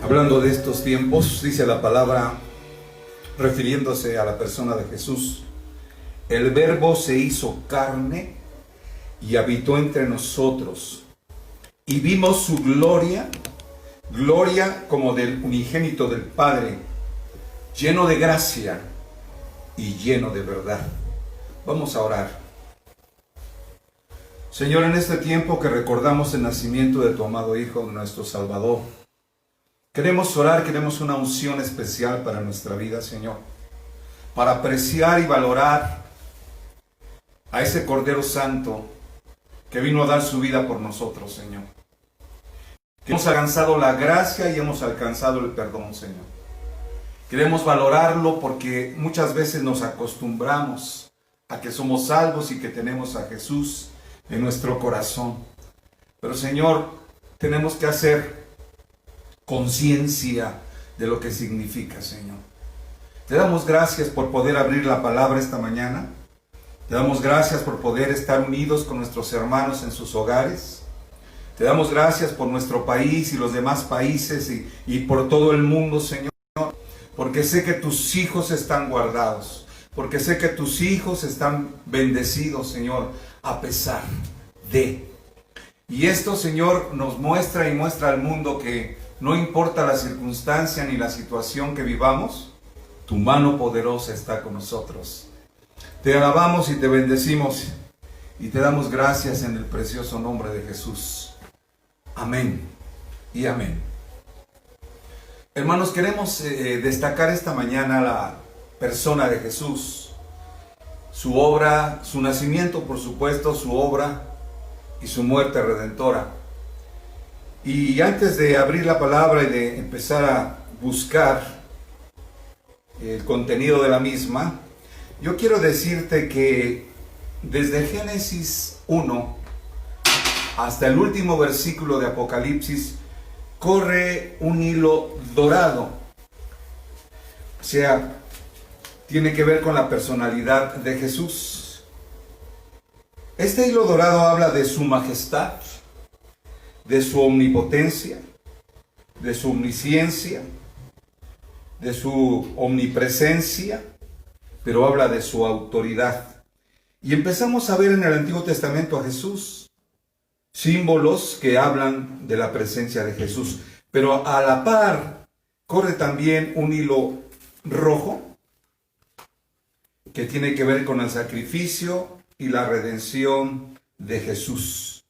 Hablando de estos tiempos, dice la palabra, refiriéndose a la persona de Jesús: el Verbo se hizo carne y habitó entre nosotros, y vimos su gloria, gloria como del unigénito del Padre, lleno de gracia y lleno de verdad. Vamos a orar. Señor, en este tiempo que recordamos el nacimiento de tu amado Hijo, nuestro Salvador, queremos orar, queremos una unción especial para nuestra vida, Señor, para apreciar y valorar a ese Cordero Santo que vino a dar su vida por nosotros, Señor. Que hemos alcanzado la gracia y hemos alcanzado el perdón, Señor. Queremos valorarlo porque muchas veces nos acostumbramos a que somos salvos y que tenemos a Jesús en nuestro corazón. Pero, Señor, tenemos que hacer conciencia de lo que significa, Señor. Te damos gracias por poder abrir la palabra esta mañana. Te damos gracias por poder estar unidos con nuestros hermanos en sus hogares. Te damos gracias por nuestro país y los demás países y por todo el mundo, Señor, porque sé que tus hijos están guardados, porque sé que tus hijos están bendecidos, Señor, a pesar de. Y esto, Señor, nos muestra y muestra al mundo que no importa la circunstancia ni la situación que vivamos, tu mano poderosa está con nosotros. Te alabamos y te bendecimos y te damos gracias en el precioso nombre de Jesús. Amén y amén. Hermanos, queremos destacar esta mañana la persona de Jesús, su obra, su nacimiento, por supuesto, su obra y su muerte redentora. Y antes de abrir la palabra y de empezar a buscar el contenido de la misma, yo quiero decirte que desde Génesis 1 hasta el último versículo de Apocalipsis corre un hilo dorado. O sea, tiene que ver con la personalidad de Jesús. Este hilo dorado habla de su majestad, de su omnipotencia, de su omnisciencia, de su omnipresencia, pero habla de su autoridad. Y empezamos a ver en el Antiguo Testamento a Jesús, símbolos que hablan de la presencia de Jesús. Pero a la par corre también un hilo rojo que tiene que ver con el sacrificio y la redención de Jesús.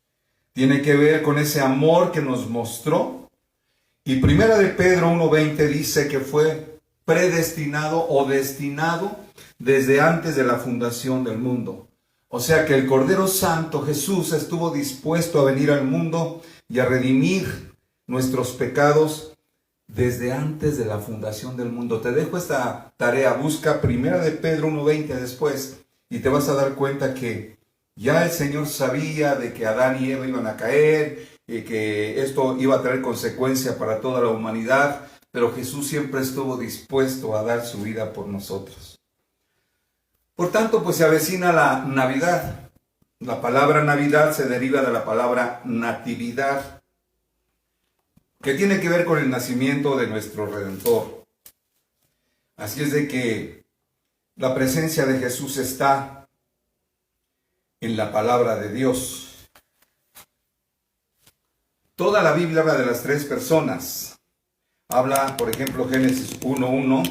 Tiene que ver con ese amor que nos mostró. Y Primera de Pedro 1:20 dice que fue predestinado o destinado desde antes de la fundación del mundo. O sea que el Cordero Santo, Jesús, estuvo dispuesto a venir al mundo y a redimir nuestros pecados desde antes de la fundación del mundo. Te dejo esta tarea, busca Primera de Pedro 1:20 después y te vas a dar cuenta que ya el Señor sabía de que Adán y Eva iban a caer y que esto iba a traer consecuencia para toda la humanidad, pero Jesús siempre estuvo dispuesto a dar su vida por nosotros. Por tanto, pues se avecina la Navidad. La palabra Navidad se deriva de la palabra natividad, que tiene que ver con el nacimiento de nuestro Redentor. Así es de que la presencia de Jesús está en la palabra de Dios. Toda la Biblia habla de las tres personas. Habla, por ejemplo, Génesis 1:1,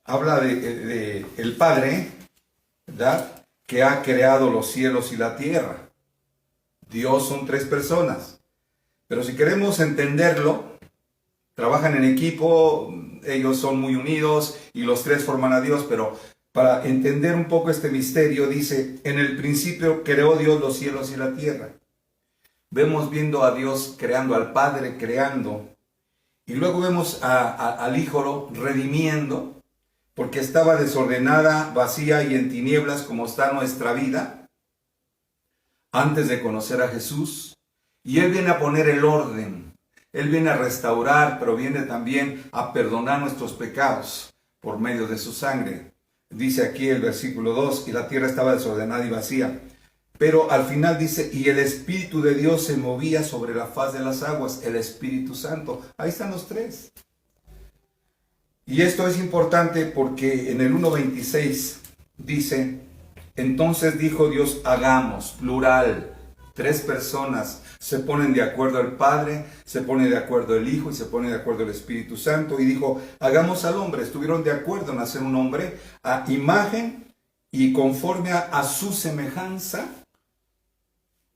habla de el Padre, ¿verdad?, que ha creado los cielos y la tierra. Dios son tres personas. Pero si queremos entenderlo, trabajan en equipo, ellos son muy unidos y los tres forman a Dios, pero para entender un poco este misterio, dice, en el principio creó Dios los cielos y la tierra. Vemos viendo a Dios creando, al Padre creando, y luego vemos al Hijo redimiendo, porque estaba desordenada, vacía y en tinieblas como está nuestra vida, antes de conocer a Jesús. Y Él viene a poner el orden, Él viene a restaurar, pero viene también a perdonar nuestros pecados por medio de su sangre. Dice aquí el versículo 2, y la tierra estaba desordenada y vacía. Pero al final dice, y el Espíritu de Dios se movía sobre la faz de las aguas, el Espíritu Santo. Ahí están los tres. Y esto es importante porque en el 1.26 dice, entonces dijo Dios, hagamos, plural, tres personas. Se ponen de acuerdo el Padre, se pone de acuerdo el Hijo y se pone de acuerdo el Espíritu Santo. Y dijo, hagamos al hombre. Estuvieron de acuerdo en hacer un hombre a imagen y conforme a su semejanza,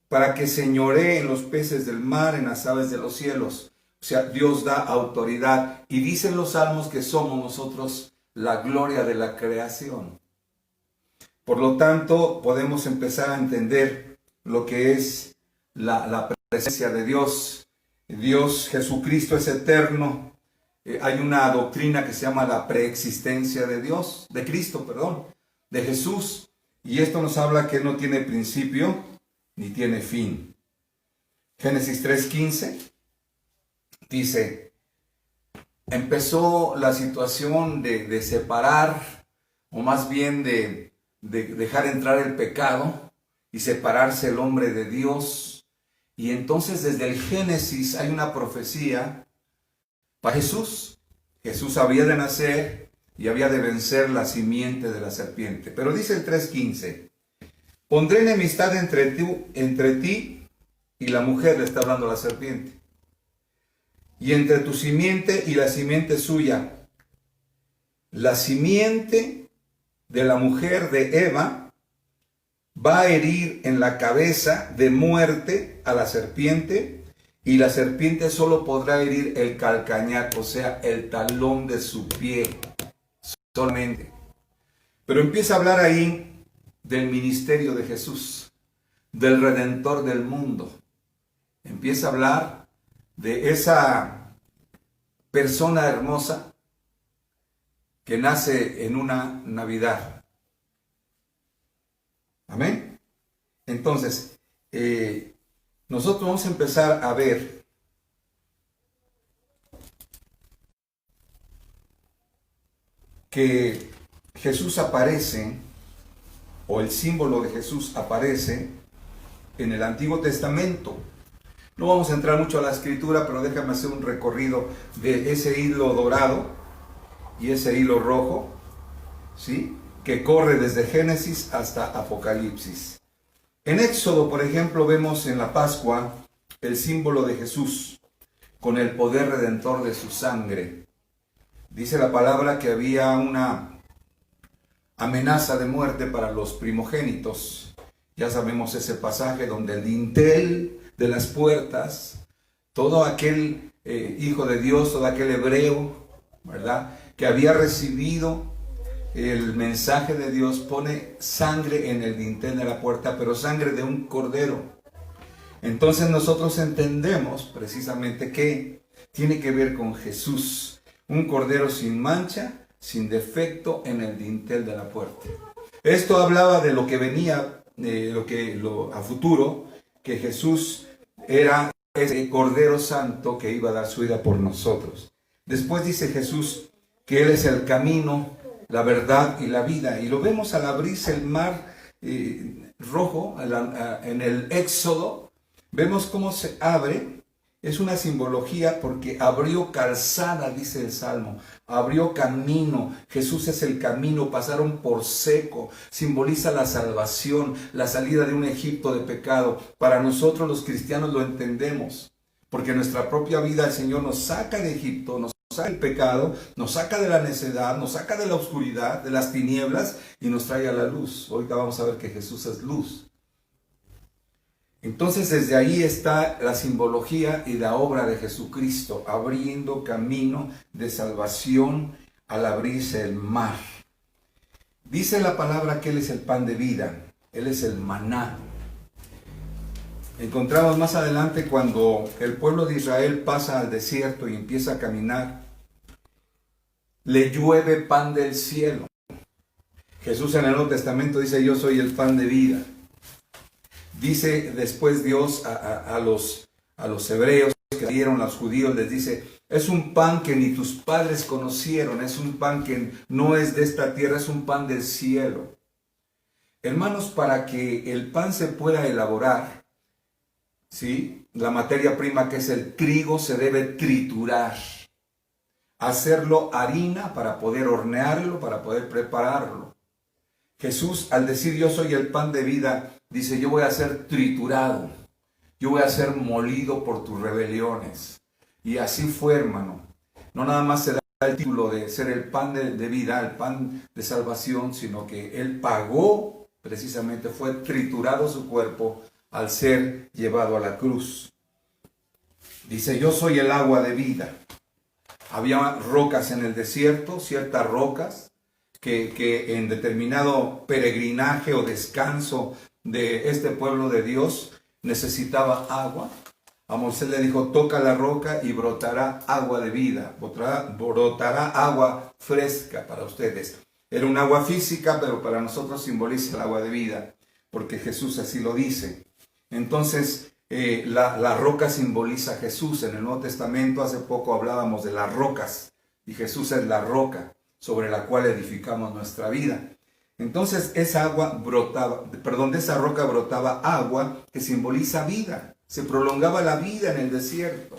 para que señoree en los peces del mar, en las aves de los cielos. O sea, Dios da autoridad. Y dicen los salmos que somos nosotros la gloria de la creación. Por lo tanto, podemos empezar a entender lo que es la presencia de Dios. Dios, Jesucristo es eterno. Hay una doctrina que se llama la preexistencia de Dios, de Cristo, perdón, de Jesús. Y esto nos habla que Él no tiene principio ni tiene fin. Génesis 3:15 dice, empezó la situación de separar, o más bien de dejar entrar el pecado y separarse el hombre de Dios. Y entonces desde el Génesis hay una profecía para Jesús. Jesús había de nacer y había de vencer la simiente de la serpiente. Pero dice el 3:15, pondré enemistad entre ti y la mujer, le está hablando la serpiente, y entre tu simiente y la simiente suya. La simiente de la mujer de Eva va a herir en la cabeza de muerte a la serpiente, y la serpiente solo podrá herir el calcañar, o sea, el talón de su pie, solamente. Pero empieza a hablar ahí del ministerio de Jesús, del Redentor del mundo. Empieza a hablar de esa persona hermosa que nace en una Navidad. Amén. Entonces, nosotros vamos a empezar a ver que Jesús aparece, o el símbolo de Jesús aparece en el Antiguo Testamento. No vamos a entrar mucho a la escritura, pero déjame hacer un recorrido de ese hilo dorado y ese hilo rojo, ¿sí?, que corre desde Génesis hasta Apocalipsis. En Éxodo, por ejemplo, vemos en la Pascua el símbolo de Jesús con el poder redentor de su sangre. Dice la palabra que había una amenaza de muerte para los primogénitos. Ya sabemos ese pasaje donde el dintel de las puertas, todo aquel hijo de Dios, todo aquel hebreo, ¿verdad?, que había recibido el mensaje de Dios, pone sangre en el dintel de la puerta, pero sangre de un cordero. Entonces nosotros entendemos precisamente que tiene que ver con Jesús, un cordero sin mancha, sin defecto en el dintel de la puerta. Esto hablaba de lo que venía, a futuro, que Jesús era ese Cordero Santo que iba a dar su vida por nosotros. Después dice Jesús que Él es el camino, la verdad y la vida. Y lo vemos al abrirse el mar rojo en el Éxodo. Vemos cómo se abre. Es una simbología porque abrió calzada, dice el Salmo. Abrió camino. Jesús es el camino. Pasaron por seco. Simboliza la salvación, la salida de un Egipto de pecado. Para nosotros los cristianos lo entendemos. Porque en nuestra propia vida el Señor nos saca de Egipto, nos saca del pecado, nos saca de la necedad, nos saca de la oscuridad, de las tinieblas y nos trae a la luz. Ahorita vamos a ver que Jesús es luz. Entonces desde ahí está la simbología y la obra de Jesucristo, abriendo camino de salvación al abrirse el mar. Dice la palabra que Él es el pan de vida, Él es el maná. Encontramos más adelante cuando el pueblo de Israel pasa al desierto y empieza a caminar, le llueve pan del cielo. Jesús en el Nuevo Testamento dice, yo soy el pan de vida. Dice después Dios a los hebreos que dieron a los judíos, les dice, es un pan que ni tus padres conocieron, es un pan que no es de esta tierra, es un pan del cielo. Hermanos, para que el pan se pueda elaborar, ¿sí? La materia prima que es el trigo se debe triturar, hacerlo harina para poder hornearlo, para poder prepararlo. Jesús, al decir yo soy el pan de vida, dice yo voy a ser triturado, yo voy a ser molido por tus rebeliones. Y así fue, hermano. No nada más se da el título de ser el pan de vida, el pan de salvación, sino que Él pagó, precisamente fue triturado su cuerpo al ser llevado a la cruz. Dice, yo soy el agua de vida. Había rocas en el desierto, ciertas rocas, que en determinado peregrinaje o descanso de este pueblo de Dios necesitaba agua. A Moisés le dijo, toca la roca y brotará agua de vida, brotará agua fresca para ustedes. Era un agua física, pero para nosotros simboliza el agua de vida, porque Jesús así lo dice. Entonces, la roca simboliza a Jesús. En el Nuevo Testamento hace poco hablábamos de las rocas, y Jesús es la roca sobre la cual edificamos nuestra vida. Entonces de esa roca brotaba agua que simboliza vida. Se prolongaba la vida en el desierto.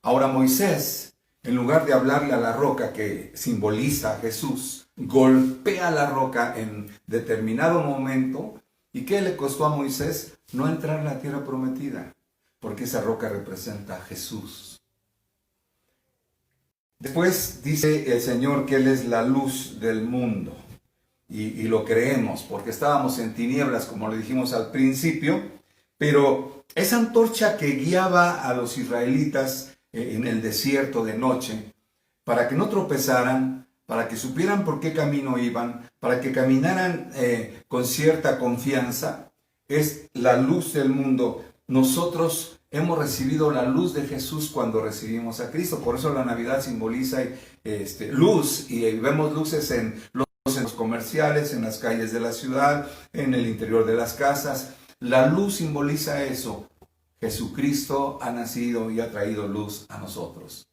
Ahora Moisés, en lugar de hablarle a la roca que simboliza a Jesús, golpea la roca en determinado momento. ¿Y qué le costó a Moisés? No entrar en la tierra prometida, porque esa roca representa a Jesús. Después dice el Señor que Él es la luz del mundo. Y lo creemos, porque estábamos en tinieblas, como le dijimos al principio. Pero esa antorcha que guiaba a los israelitas en el desierto de noche, para que no tropezaran, para que supieran por qué camino iban, para que caminaran con cierta confianza, es la luz del mundo. Nosotros hemos recibido la luz de Jesús cuando recibimos a Cristo. Por eso la Navidad simboliza luz, y vemos luces en los centros comerciales, en las calles de la ciudad, en el interior de las casas. La luz simboliza eso. Jesucristo ha nacido y ha traído luz a nosotros.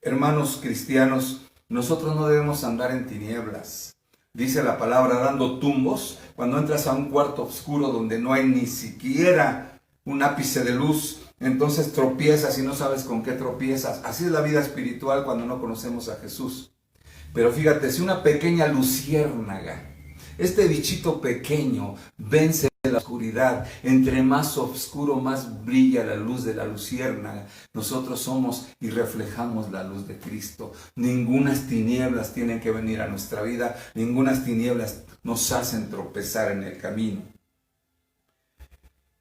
Hermanos cristianos, nosotros no debemos andar en tinieblas. Dice la palabra dando tumbos. Cuando entras a un cuarto oscuro donde no hay ni siquiera un ápice de luz, entonces tropiezas y no sabes con qué tropiezas. Así es la vida espiritual cuando no conocemos a Jesús. Pero fíjate, si una pequeña luciérnaga, este bichito pequeño, vence la oscuridad, entre más oscuro, más brilla la luz de la luciérnaga. Nosotros somos y reflejamos la luz de Cristo. Ningunas tinieblas tienen que venir a nuestra vida, ningunas tinieblas nos hacen tropezar en el camino.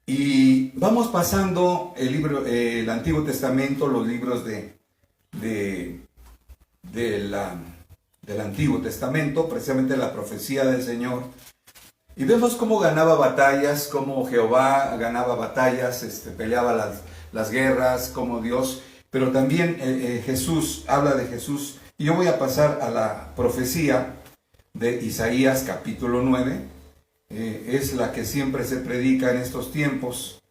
Y vamos pasando el Antiguo Testamento, los libros del Antiguo Testamento, precisamente la profecía del Señor. Y vemos cómo ganaba batallas, cómo Jehová ganaba batallas, peleaba las guerras, como Dios. Pero también Jesús, habla de Jesús. Y yo voy a pasar a la profecía de Isaías capítulo 9. Es la que siempre se predica en estos tiempos,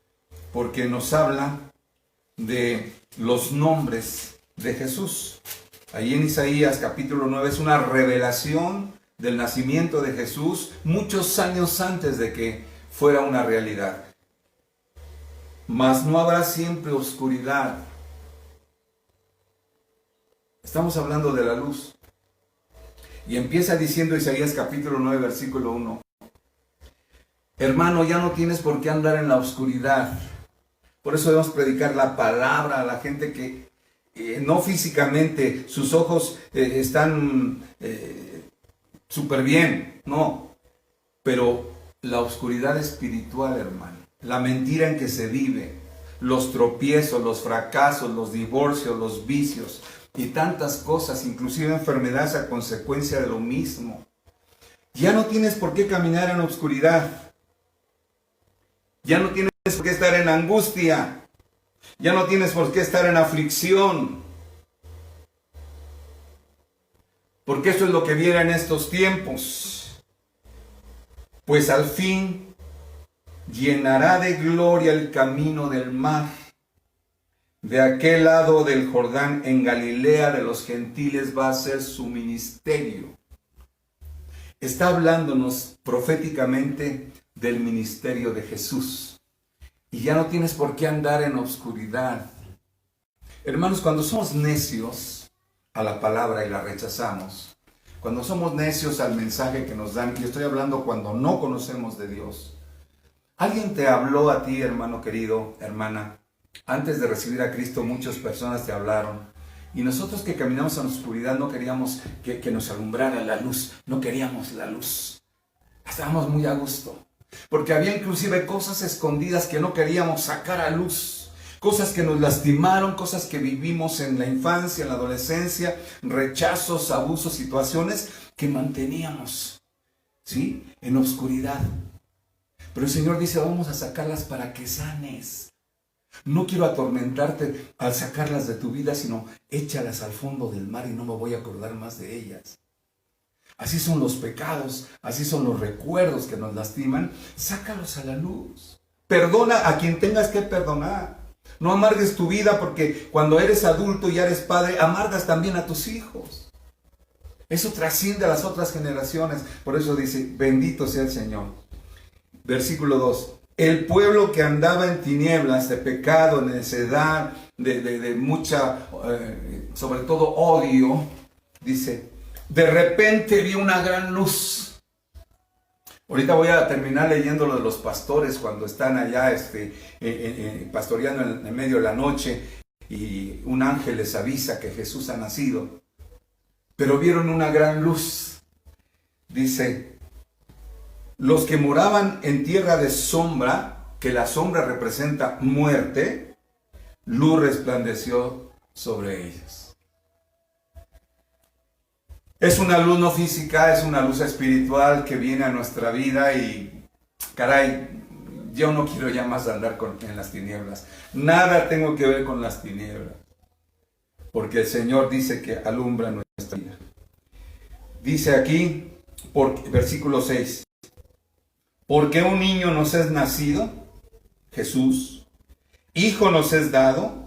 porque nos habla de los nombres de Jesús. Ahí en Isaías capítulo 9 es una revelación del nacimiento de Jesús muchos años antes de que fuera una realidad. Mas no habrá siempre oscuridad. Estamos hablando de la luz. Y empieza diciendo Isaías capítulo 9 versículo 1. Hermano, ya no tienes por qué andar en la oscuridad. Por eso debemos predicar la palabra a la gente que no físicamente, sus ojos están súper bien, no. Pero la oscuridad espiritual, hermano, la mentira en que se vive, los tropiezos, los fracasos, los divorcios, los vicios y tantas cosas, inclusive enfermedades a consecuencia de lo mismo. Ya no tienes por qué caminar en la oscuridad. Ya no tienes por qué estar en angustia. Ya no tienes por qué estar en aflicción. Porque eso es lo que viene en estos tiempos. Pues al fin llenará de gloria el camino del mar. De aquel lado del Jordán, en Galilea de los gentiles, va a ser su ministerio. está hablándonos proféticamente del ministerio de Jesús. Y ya no tienes por qué andar en obscuridad. Hermanos, cuando somos necios a la palabra y la rechazamos, cuando somos necios al mensaje que nos dan, y estoy hablando cuando no conocemos de Dios. Alguien te habló a ti, hermano querido, hermana. Antes de recibir a Cristo, muchas personas te hablaron. Y nosotros que caminamos en la oscuridad no queríamos que nos alumbrara la luz. No queríamos la luz. Estábamos muy a gusto. Porque había inclusive cosas escondidas que no queríamos sacar a luz. Cosas que nos lastimaron, cosas que vivimos en la infancia, en la adolescencia, rechazos, abusos, situaciones que manteníamos, ¿sí?, en oscuridad. Pero el Señor dice, vamos a sacarlas para que sanes. No quiero atormentarte al sacarlas de tu vida, sino échalas al fondo del mar y no me voy a acordar más de ellas. Así son los pecados, así son los recuerdos que nos lastiman. Sácalos a la luz. Perdona a quien tengas que perdonar. No amargues tu vida, porque cuando eres adulto y eres padre, amargas también a tus hijos. Eso trasciende a las otras generaciones. Por eso dice, bendito sea el Señor. Versículo 2. El pueblo que andaba en tinieblas de pecado, necedad, de mucha, sobre todo odio, dice, de repente vi una gran luz. Ahorita voy a terminar leyendo lo de los pastores cuando están allá pastoreando en medio de la noche y un ángel les avisa que Jesús ha nacido. Pero vieron una gran luz. Dice, los que moraban en tierra de sombra, que la sombra representa muerte, luz resplandeció sobre ellos. Es una luz no física, es una luz espiritual que viene a nuestra vida y, caray, yo no quiero ya más andar en las tinieblas. Nada tengo que ver con las tinieblas, porque el Señor dice que alumbra nuestra vida. Dice aquí, versículo 6, porque un niño nos es nacido, Jesús, hijo nos es dado,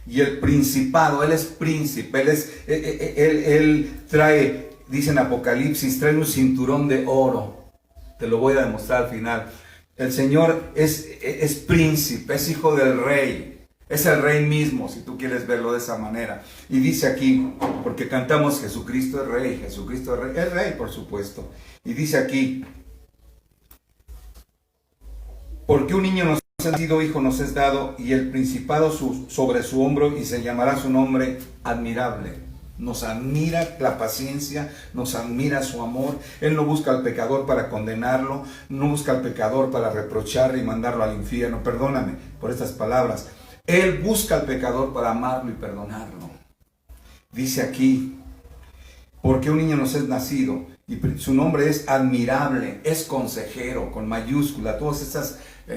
y el principado, Él es príncipe, Él trae, dice en Apocalipsis, trae un cinturón de oro. Te lo voy a demostrar al final. El Señor es príncipe, es hijo del rey. Es el rey mismo, si tú quieres verlo de esa manera. Y dice aquí, porque cantamos Jesucristo es rey, Jesucristo es rey, por supuesto. Y dice aquí, porque un niño nos ha nacido, hijo nos es dado, y el principado sobre su hombro, y se llamará su nombre admirable. Nos admira la paciencia, nos admira su amor. Él no busca al pecador para condenarlo, no busca al pecador para reprocharle y mandarlo al infierno. Perdóname por estas palabras. Él busca al pecador para amarlo y perdonarlo. Dice aquí, porque un niño nos es nacido, y su nombre es admirable, es consejero, con mayúscula. Todos estos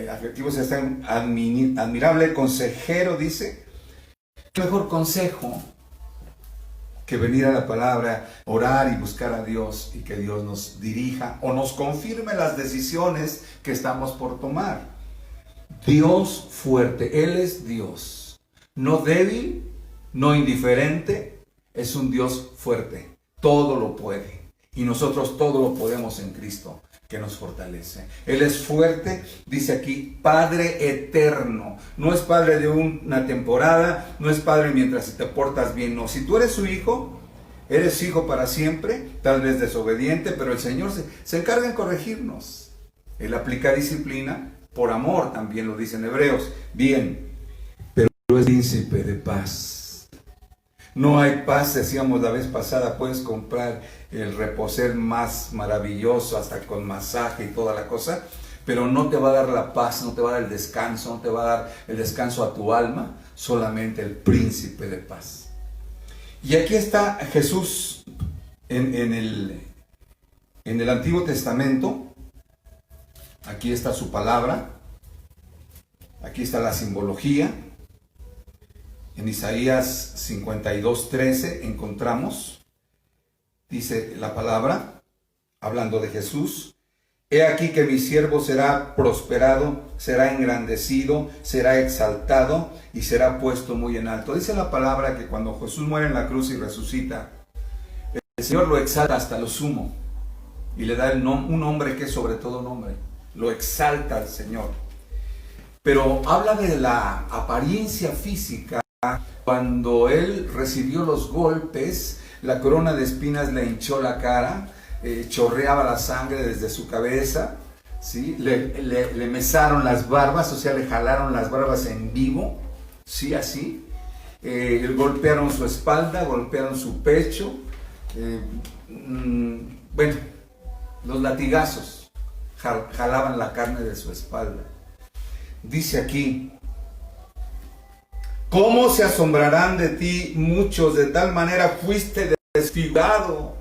adjetivos están admirable, consejero, dice. ¿Qué mejor consejo que venir a la palabra, orar y buscar a Dios y que Dios nos dirija o nos confirme las decisiones que estamos por tomar? Dios fuerte, Él es Dios, no débil, no indiferente, es un Dios fuerte, todo lo puede. Y nosotros todo lo podemos en Cristo, que nos fortalece. Él es fuerte, dice aquí, Padre eterno. No es Padre de una temporada, no es Padre mientras te portas bien. No, si tú eres su hijo, eres hijo para siempre, tal vez desobediente, pero el Señor se encarga en corregirnos. Él aplica disciplina por amor, también lo dice en Hebreos. Bien, pero es príncipe de paz. No hay paz, decíamos la vez pasada, puedes comprar el reposer más maravilloso, hasta con masaje y toda la cosa, pero no te va a dar la paz, no te va a dar el descanso, no te va a dar el descanso a tu alma, solamente el príncipe de paz. Y aquí está Jesús en el Antiguo Testamento, aquí está su palabra, aquí está la simbología. En Isaías 52:13 encontramos, dice la palabra, hablando de Jesús, he aquí que mi siervo será prosperado, será engrandecido, será exaltado y será puesto muy en alto. Dice la palabra que cuando Jesús muere en la cruz y resucita, el Señor lo exalta hasta lo sumo y le da un nombre que es sobre todo nombre. Lo exalta al Señor. Pero habla de la apariencia física. Cuando él recibió los golpes, la corona de espinas le hinchó la cara, chorreaba la sangre desde su cabeza, ¿sí? Le mesaron las barbas, o sea, le jalaron las barbas en vivo, ¿sí? Así. Golpearon su espalda, golpearon su pecho. Bueno, los latigazos jalaban la carne de su espalda. Dice aquí: ¿cómo se asombrarán de ti muchos? De tal manera fuiste desfigurado.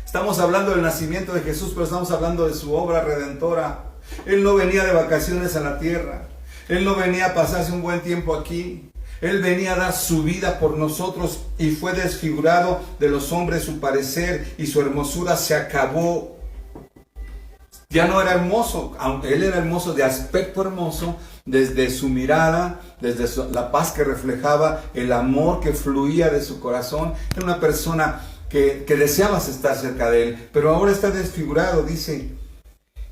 Estamos hablando del nacimiento de Jesús, pero estamos hablando de su obra redentora. Él no venía de vacaciones a la tierra. Él no venía a pasarse un buen tiempo aquí. Él venía a dar su vida por nosotros y fue desfigurado de los hombres su parecer, y su hermosura se acabó. Ya no era hermoso, aunque él era hermoso, de aspecto hermoso, desde su mirada, desde la paz que reflejaba, el amor que fluía de su corazón. Era una persona que deseabas estar cerca de él, pero ahora está desfigurado, dice,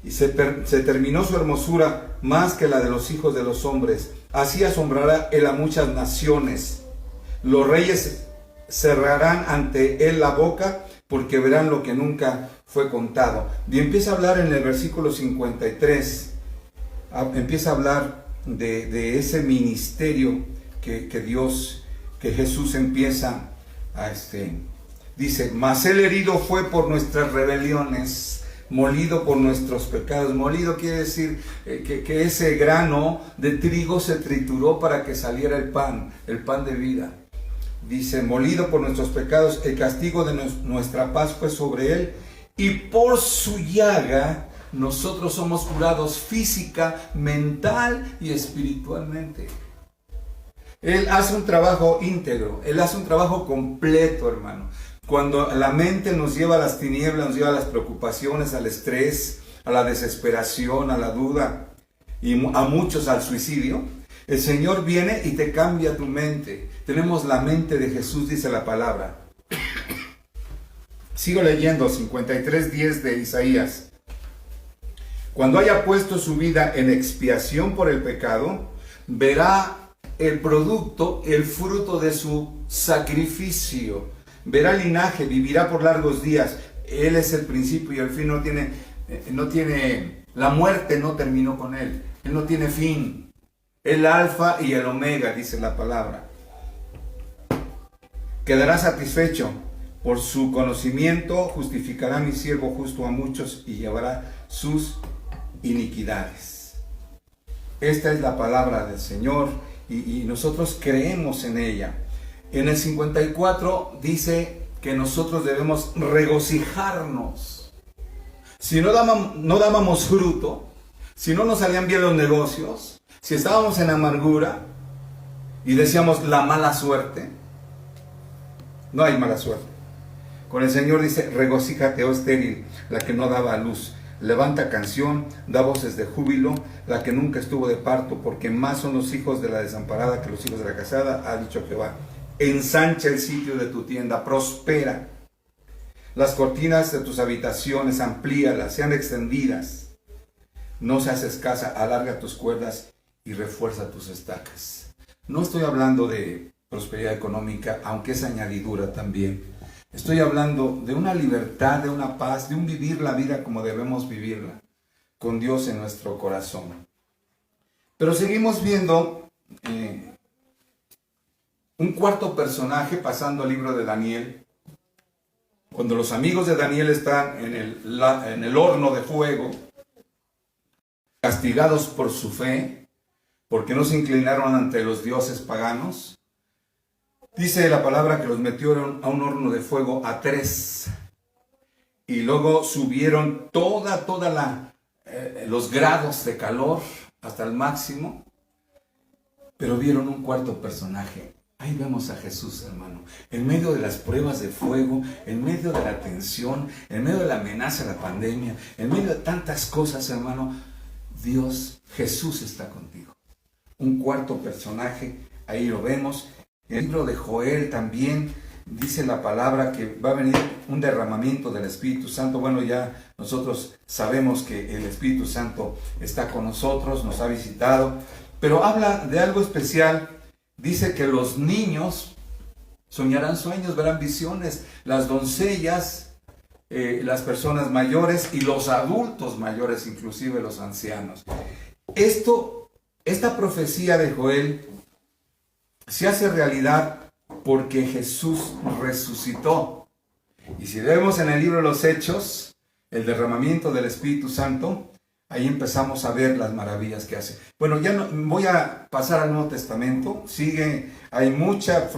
y se terminó su hermosura más que la de los hijos de los hombres. Así asombrará él a muchas naciones. Los reyes cerrarán ante él la boca, porque verán lo que nunca fue contado. Y empieza a hablar en el versículo 53, empieza a hablar de ese ministerio que Jesús empieza a dice: mas él herido fue por nuestras rebeliones, molido por nuestros pecados. Molido quiere decir que ese grano de trigo se trituró para que saliera el pan de vida. Dice: molido por nuestros pecados, el castigo de nuestra paz fue sobre él, y por su llaga nosotros somos curados física, mental y espiritualmente. Él hace un trabajo íntegro, él hace un trabajo completo, hermano. Cuando la mente nos lleva a las tinieblas, nos lleva a las preocupaciones, al estrés, a la desesperación, a la duda, y a muchos al suicidio, el Señor viene y te cambia tu mente. Tenemos la mente de Jesús, dice la palabra. Sigo leyendo 53:10 de Isaías. Cuando haya puesto su vida en expiación por el pecado, verá el producto, el fruto de su sacrificio. Verá linaje, vivirá por largos días. Él es el principio y el fin. No tiene, la muerte no terminó con él. Él no tiene fin. El alfa y el omega, dice la palabra. Quedará satisfecho. Por su conocimiento justificará mi siervo justo a muchos y llevará sus iniquidades. Esta es la palabra del Señor y nosotros creemos en ella. En el 54 dice que nosotros debemos regocijarnos. Si no dábamos fruto, si no nos salían bien los negocios, si estábamos en amargura y decíamos la mala suerte, no hay mala suerte. Con el Señor dice: regocíjate, oh estéril, la que no daba a luz. Levanta canción, da voces de júbilo, la que nunca estuvo de parto, porque más son los hijos de la desamparada que los hijos de la casada, ha dicho Jehová. Ensancha el sitio de tu tienda, prospera. Las cortinas de tus habitaciones, amplíalas, sean extendidas. No seas escasa, alarga tus cuerdas y refuerza tus estacas. No estoy hablando de prosperidad económica, aunque es añadidura también. Estoy hablando de una libertad, de una paz, de un vivir la vida como debemos vivirla, con Dios en nuestro corazón. Pero seguimos viendo un cuarto personaje pasando al libro de Daniel. Cuando los amigos de Daniel están en el horno de fuego, castigados por su fe, porque no se inclinaron ante los dioses paganos, dice la palabra que los metieron a un horno de fuego a 3. Y luego subieron los grados de calor hasta el máximo. Pero vieron un cuarto personaje. Ahí vemos a Jesús, hermano. En medio de las pruebas de fuego, en medio de la tensión, en medio de la amenaza de la pandemia, en medio de tantas cosas, hermano, Dios, Jesús está contigo. Un cuarto personaje, ahí lo vemos. En el libro de Joel también dice la palabra que va a venir un derramamiento del Espíritu Santo. Bueno, ya nosotros sabemos que el Espíritu Santo está con nosotros, nos ha visitado, pero habla de algo especial. Dice que los niños soñarán sueños, verán visiones, las doncellas, las personas mayores y los adultos mayores, inclusive los ancianos. Esta profecía de Joel se hace realidad porque Jesús resucitó. Y si vemos en el libro de los Hechos, el derramamiento del Espíritu Santo, ahí empezamos a ver las maravillas que hace. Bueno, ya no, voy a pasar al Nuevo Testamento. Hay mucha...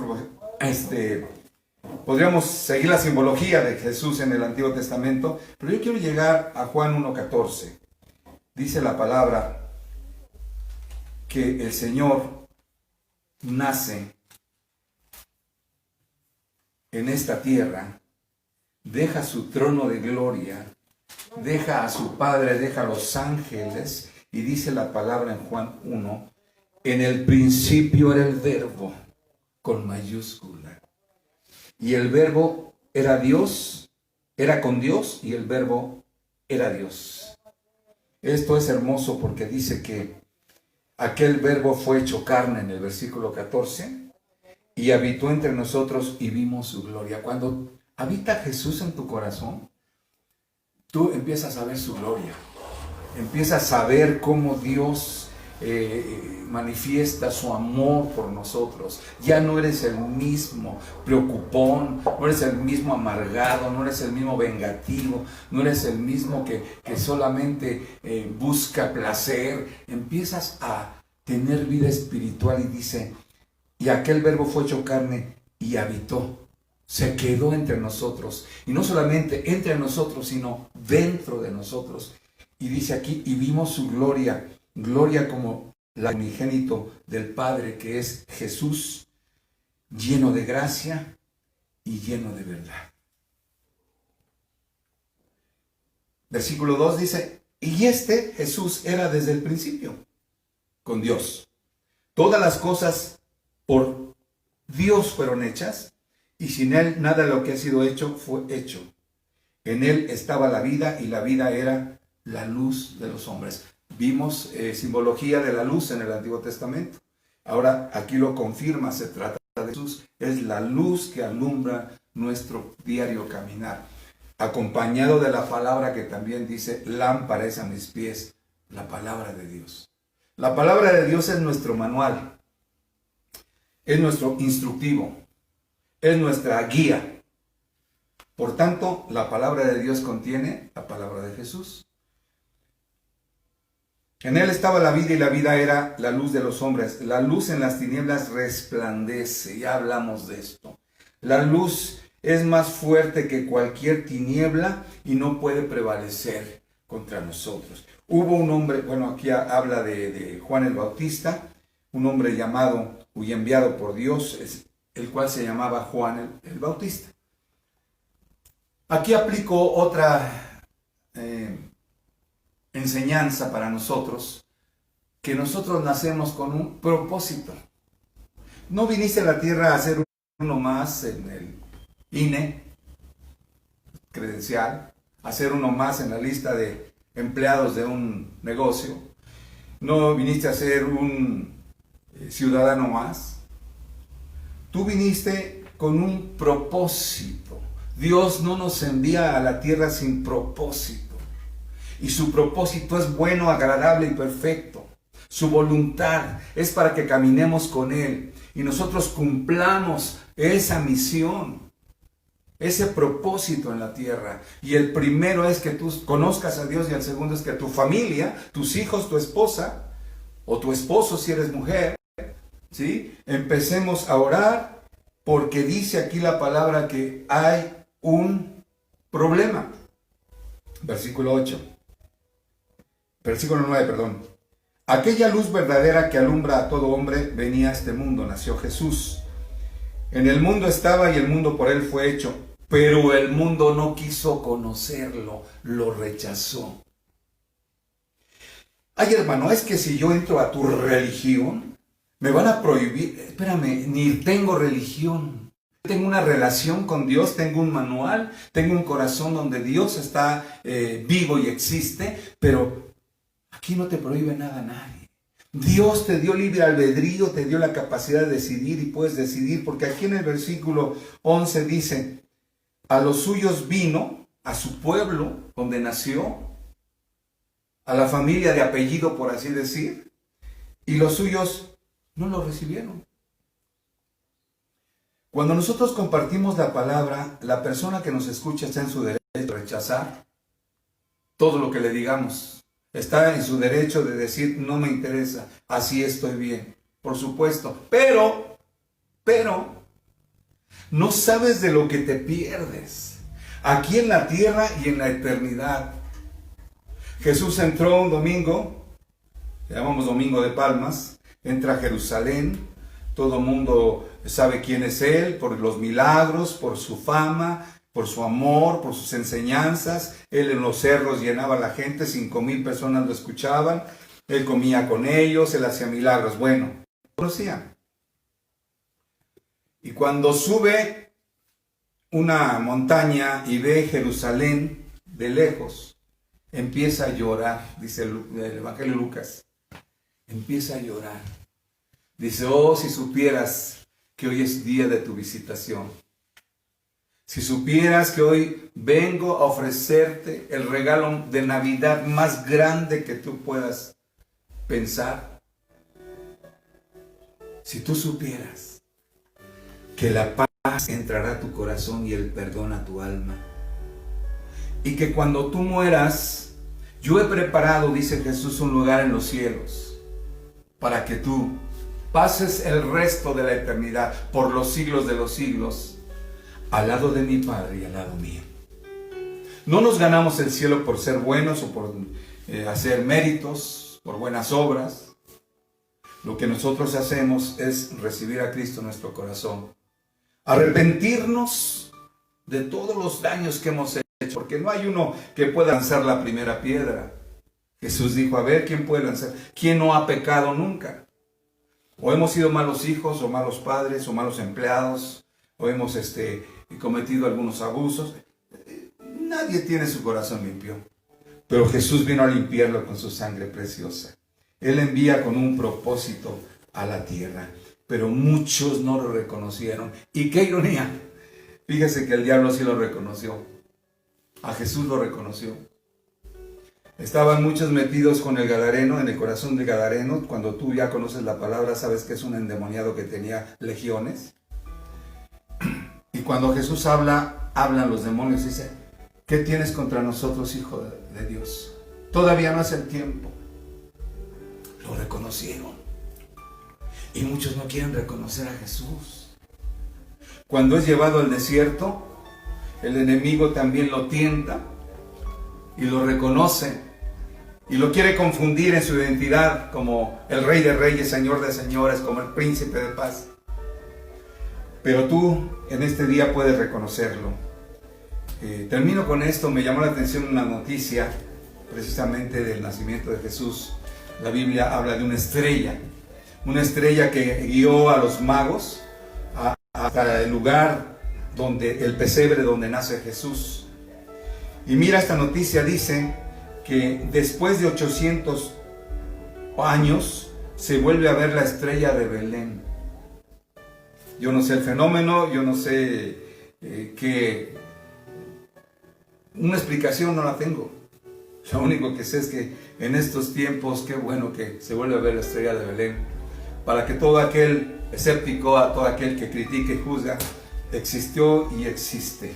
podríamos seguir la simbología de Jesús en el Antiguo Testamento, pero yo quiero llegar a Juan 1:14. Dice la palabra que el Señor nace en esta tierra, deja su trono de gloria, deja a su Padre, deja a los ángeles, y dice la palabra en Juan 1, en el principio era el Verbo, con mayúscula. Y el Verbo era Dios, era con Dios, y el Verbo era Dios. Esto es hermoso porque dice que aquel Verbo fue hecho carne en el versículo 14 y habitó entre nosotros y vimos su gloria. Cuando habita Jesús en tu corazón, tú empiezas a ver su gloria. Empiezas a ver cómo Dios manifiesta su amor por nosotros. Ya no eres el mismo preocupón, no eres el mismo amargado, no eres el mismo vengativo, no eres el mismo que solamente busca placer. Empiezas a tener vida espiritual y dice, y aquel Verbo fue hecho carne y habitó, se quedó entre nosotros, y no solamente entre nosotros, sino dentro de nosotros. Y dice aquí, y vimos su gloria, gloria como la unigénito del Padre, que es Jesús, lleno de gracia y lleno de verdad. Versículo 2 dice, y Jesús era desde el principio con Dios. Todas las cosas por Dios fueron hechas, y sin Él nada de lo que ha sido hecho fue hecho. En Él estaba la vida, y la vida era la luz de los hombres. Vimos simbología de la luz en el Antiguo Testamento. Ahora aquí lo confirma, se trata de Jesús. Es la luz que alumbra nuestro diario caminar. Acompañado de la palabra que también dice, lámpara es a mis pies, la palabra de Dios. La palabra de Dios es nuestro manual, es nuestro instructivo, es nuestra guía. Por tanto, la palabra de Dios contiene la palabra de Jesús. En Él estaba la vida y la vida era la luz de los hombres. La luz en las tinieblas resplandece, ya hablamos de esto. La luz es más fuerte que cualquier tiniebla y no puede prevalecer contra nosotros. Hubo un hombre, bueno, aquí habla de Juan el Bautista, un hombre llamado y enviado por Dios, el cual se llamaba Juan el Bautista. Aquí aplico otra enseñanza para nosotros, que nosotros nacemos con un propósito. No viniste a la tierra a hacer uno más en el INE, credencial, a hacer uno más en la lista de empleados de un negocio. No viniste a ser un ciudadano más. Tú viniste con un propósito. Dios no nos envía a la tierra sin propósito. Y su propósito es bueno, agradable y perfecto. Su voluntad es para que caminemos con Él y nosotros cumplamos esa misión, ese propósito en la tierra. Y el primero es que tú conozcas a Dios, y el segundo es que tu familia, tus hijos, tu esposa o tu esposo si eres mujer, ¿sí? Empecemos a orar, porque dice aquí la palabra que hay un problema. Versículo 9, perdón. Aquella luz verdadera que alumbra a todo hombre venía a este mundo, nació Jesús. En el mundo estaba y el mundo por él fue hecho, pero el mundo no quiso conocerlo, lo rechazó. Ay, hermano, es que si yo entro a tu religión, me van a prohibir. Espérame, ni tengo religión. tengo una relación con Dios, tengo un manual, tengo un corazón donde Dios está vivo y existe, pero aquí no te prohíbe nada a nadie. Dios te dio libre albedrío, te dio la capacidad de decidir y puedes decidir, porque aquí en el versículo 11 dice, a los suyos vino, a su pueblo donde nació, a la familia de apellido, por así decir, y los suyos no lo recibieron. Cuando nosotros compartimos la palabra, la persona que nos escucha está en su derecho de rechazar todo lo que le digamos. Está en su derecho de decir, no me interesa, así estoy bien, por supuesto. Pero, no sabes de lo que te pierdes, aquí en la tierra y en la eternidad. Jesús entró un domingo, le llamamos Domingo de Palmas, entra a Jerusalén, todo el mundo sabe quién es Él, por los milagros, por su fama, por su amor, por sus enseñanzas. Él en los cerros llenaba a la gente, 5,000 personas lo escuchaban, Él comía con ellos, Él hacía milagros. Bueno, conocían. Y cuando sube una montaña y ve Jerusalén de lejos, empieza a llorar, dice el Evangelio de Lucas, empieza a llorar. Dice, oh, si supieras que hoy es día de tu visitación. Si supieras que hoy vengo a ofrecerte el regalo de Navidad más grande que tú puedas pensar. Si tú supieras que la paz entrará a tu corazón y el perdón a tu alma. Y que cuando tú mueras, yo he preparado, dice Jesús, un lugar en los cielos para que tú pases el resto de la eternidad por los siglos de los siglos al lado de mi Padre y al lado mío. No nos ganamos el cielo por ser buenos o por hacer méritos, por buenas obras. Lo que nosotros hacemos es recibir a Cristo en nuestro corazón, arrepentirnos de todos los daños que hemos hecho, porque no hay uno que pueda lanzar la primera piedra. Jesús dijo, a ver, ¿quién puede lanzar? ¿Quién no ha pecado nunca? O hemos sido malos hijos, o malos padres, o malos empleados, o hemos cometido algunos abusos. Nadie tiene su corazón limpio, pero Jesús vino a limpiarlo con su sangre preciosa. Él envía con un propósito a la tierra, pero muchos no lo reconocieron. Y qué ironía, fíjese que el diablo sí lo reconoció, a Jesús lo reconoció. Estaban muchos metidos con el gadareno, en el corazón del gadareno. Cuando tú ya conoces la palabra, sabes que es un endemoniado que tenía legiones. Y cuando Jesús hablan los demonios, dice, ¿qué tienes contra nosotros, hijo de Dios? Todavía no es el tiempo. Lo reconocieron. Y muchos no quieren reconocer a Jesús. Cuando es llevado al desierto, el enemigo también lo tienta y lo reconoce. Y lo quiere confundir en su identidad como el Rey de Reyes, Señor de Señores, como el Príncipe de Paz. Pero tú en este día puedes reconocerlo. Termino con esto. Me llamó la atención una noticia precisamente del nacimiento de Jesús. La Biblia habla de una estrella que guió a los magos hasta el lugar donde el pesebre donde nace Jesús. Y mira, esta noticia dice que después de 800 años se vuelve a ver la estrella de Belén. Yo no sé el fenómeno, yo no sé qué, una explicación no la tengo. Lo único que sé es que en estos tiempos, qué bueno que se vuelve a ver la estrella de Belén, para que todo aquel escéptico, a todo aquel que critique y juzga, existió y existe.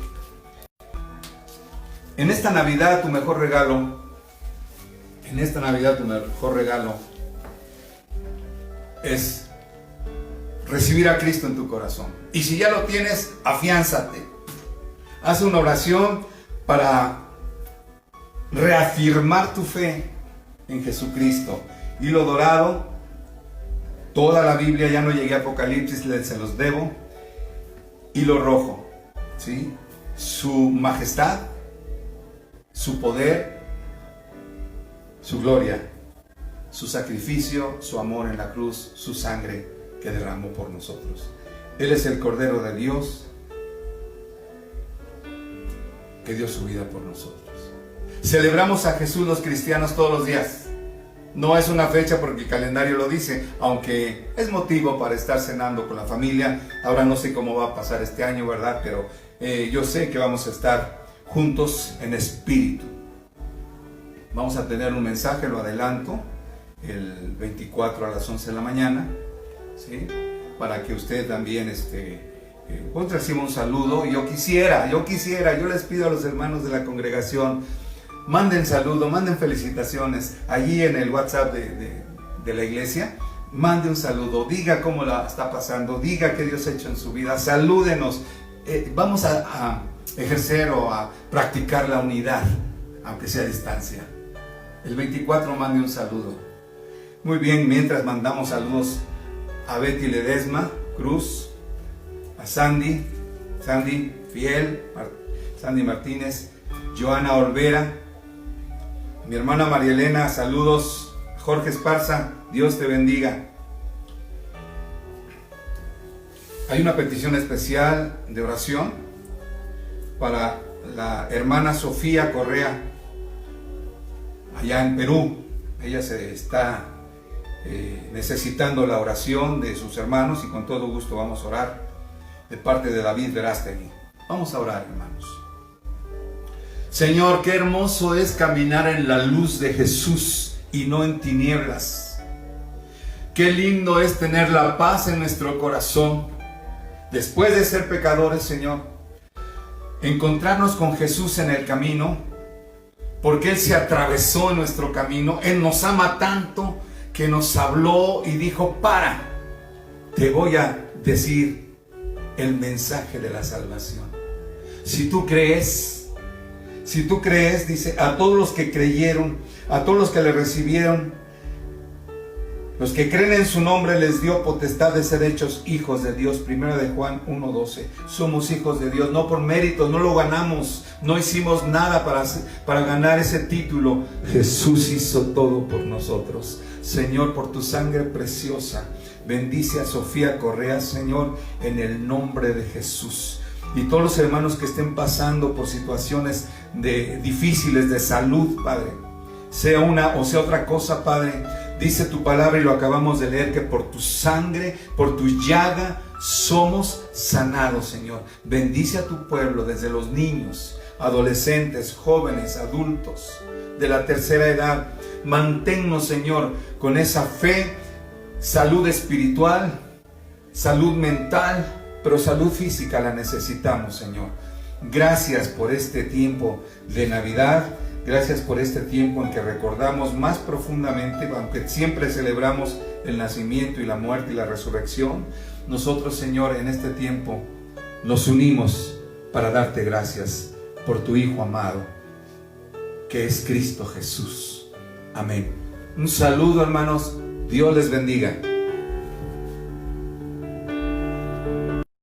En esta Navidad tu mejor regalo, es recibir a Cristo en tu corazón. Y si ya lo tienes, afiánzate. Haz una oración para reafirmar tu fe en Jesucristo. Hilo dorado, toda la Biblia, ya no llegué a Apocalipsis, se los debo. Hilo rojo, ¿sí? Su majestad, su poder, su gloria, su sacrificio, su amor en la cruz, su sangre que derramó por nosotros. Él es el Cordero de Dios que dio su vida por nosotros. Celebramos a Jesús los cristianos todos los días. No es una fecha porque el calendario lo dice, aunque es motivo para estar cenando con la familia. Ahora no sé cómo va a pasar este año, ¿verdad? Pero yo sé que vamos a estar juntos en espíritu. Vamos a tener un mensaje, lo adelanto, el 24 a las 11 de la mañana, ¿sí? Para que usted también pues reciba un saludo. Yo les pido a los hermanos de la congregación, manden saludo, manden felicitaciones allí en el WhatsApp de la iglesia. Mande un saludo, diga cómo la está pasando, diga qué Dios ha hecho en su vida, salúdenos. Vamos a ejercer o a practicar la unidad, aunque sea a distancia. El 24 mande un saludo. Muy bien, mientras mandamos saludos a Betty Ledesma Cruz, a Sandy Fiel, Sandy Martínez, Joana Olvera, mi hermana María Elena, saludos. Jorge Esparza, Dios te bendiga. Hay una petición especial de oración para la hermana Sofía Correa, allá en Perú. Ella se está necesitando la oración de sus hermanos y con todo gusto vamos a orar de parte de David Verástegui. Vamos a orar, hermanos. Señor, qué hermoso es caminar en la luz de Jesús y no en tinieblas. Qué lindo es tener la paz en nuestro corazón. Después de ser pecadores, Señor, encontrarnos con Jesús en el camino, porque Él se atravesó en nuestro camino. Él nos ama tanto que nos habló y dijo: para, te voy a decir el mensaje de la salvación. Si tú crees, dice, a todos los que creyeron, a todos los que le recibieron, los que creen en su nombre, les dio potestad de ser hechos hijos de Dios. 1 de Juan 1:12. Somos hijos de Dios, no por mérito, no lo ganamos, no hicimos nada para ganar ese título. Jesús hizo todo por nosotros. Señor, por tu sangre preciosa, bendice a Sofía Correa, Señor, en el nombre de Jesús. Y todos los hermanos que estén pasando por situaciones difíciles de salud, Padre, sea una o sea otra cosa, Padre, dice tu palabra y lo acabamos de leer, que por tu sangre, por tu llaga, somos sanados, Señor. Bendice a tu pueblo, desde los niños, adolescentes, jóvenes, adultos, de la tercera edad. Manténnos, Señor, con esa fe, salud espiritual, salud mental, pero salud física la necesitamos, Señor. Gracias por este tiempo de Navidad. Gracias por este tiempo en que recordamos más profundamente, aunque siempre celebramos el nacimiento y la muerte y la resurrección. Nosotros, Señor, en este tiempo nos unimos para darte gracias por tu Hijo amado, que es Cristo Jesús. Amén. Un saludo, hermanos. Dios les bendiga.